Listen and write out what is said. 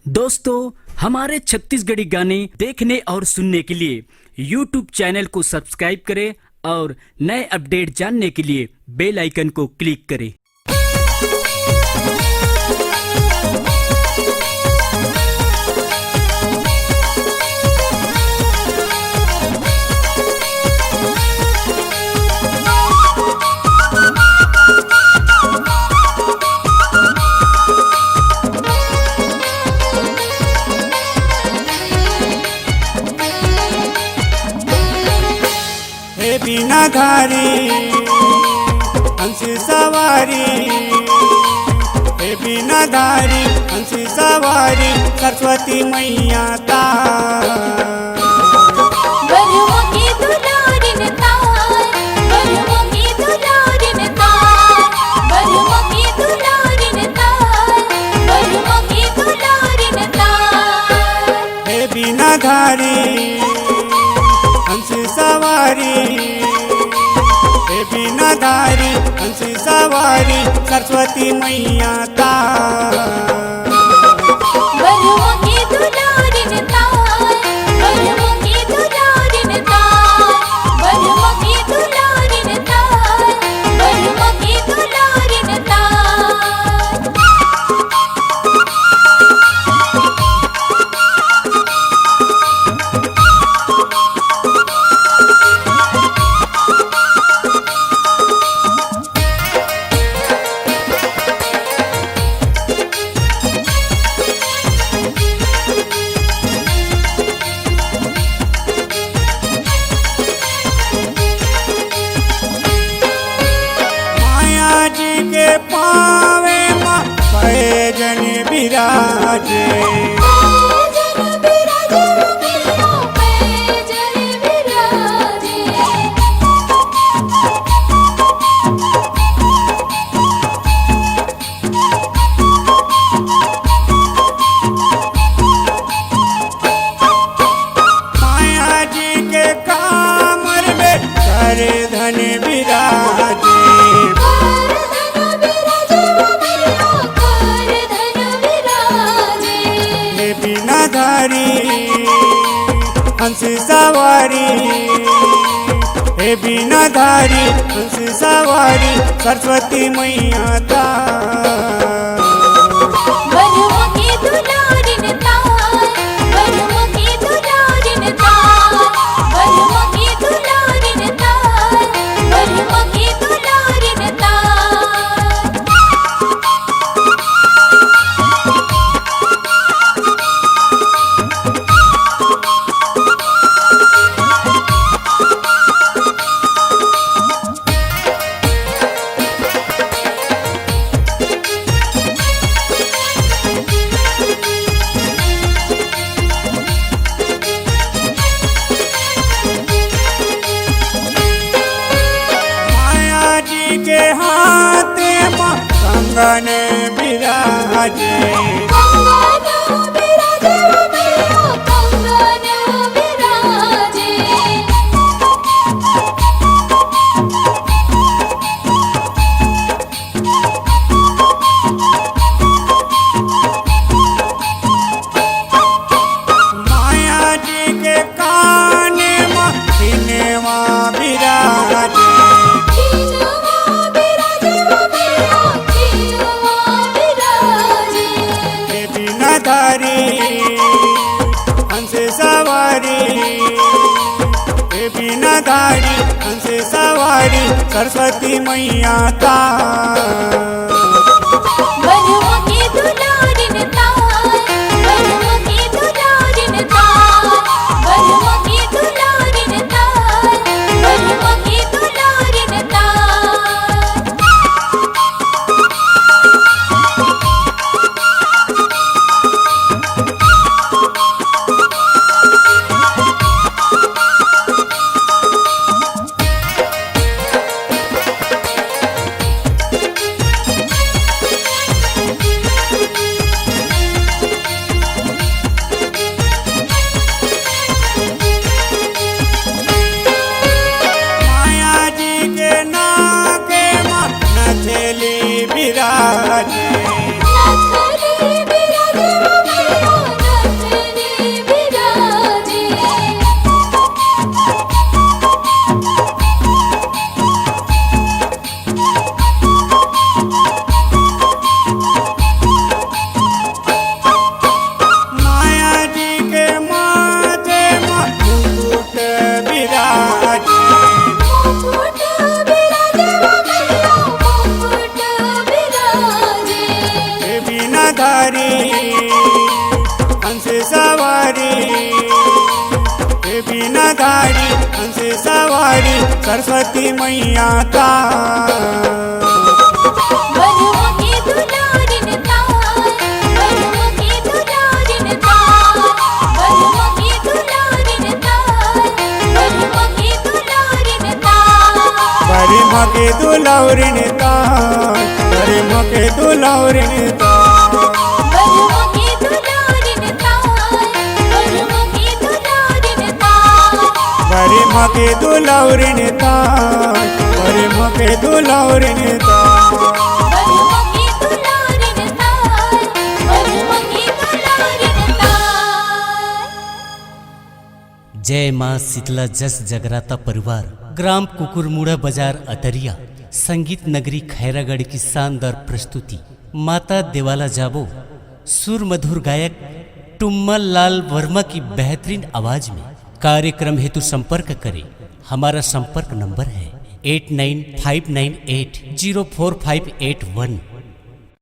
दोस्तों, हमारे छत्तीसगढ़ी गाने देखने और सुनने के लिए YouTube चैनल को सब्सक्राइब करें और नए अपडेट जानने के लिए बेल आइकन को क्लिक करें। हे बीनाधारी हंसी सवारी, हे बीनाधारी हंसी सवारी, सरस्वती मैया ता हे बीनाधारी हंसी सवारी, हे बीनाधारी हंसी सवारी, सरस्वती मैया ता पावे माँ जन विराजे, माया जी के कामर में करे धन विराजे, हंसी सवारी, हे बीनाधारी हंसी सवारी, सरस्वती मैया ता के हाथ माँ कंगन विराजे, माया जी के कान माँ सिनेमा विराजे, हंसी सवारी, हे बीनाधारी हंसी सवारी, सरस्वती मैया ता धारी हंसे सवारी सरस्वती मैया का बलमुखी दुलारिन तार, बलमुखी दुलारिन तार, बलमुखी दुलारिन तार, बलमुखी दुलारिन तार। बड़ी मके दुलौरिन तार, बड़ी मके दुलौरिन तार, बलमुखी दुलारिन तार, बलमुखी दुलारिन तार। बड़ी मके दुलौरिन तार, बड़ी मके दुलौरिन तार। बलमुखी दुलारिन तार, बलमुखी दुलारिन तार। जय माँ शीतला जस जगराता परिवार, ग्राम कुकुरमुड़ा बाजार अतरिया, संगीत नगरी खैरागढ़ की शानदार प्रस्तुति माता देवाला जाबो, सुर मधुर गायक टुम्मल लाल वर्मा की बेहतरीन आवाज में। कार्यक्रम हेतु संपर्क करें। हमारा संपर्क नंबर है 8959804581।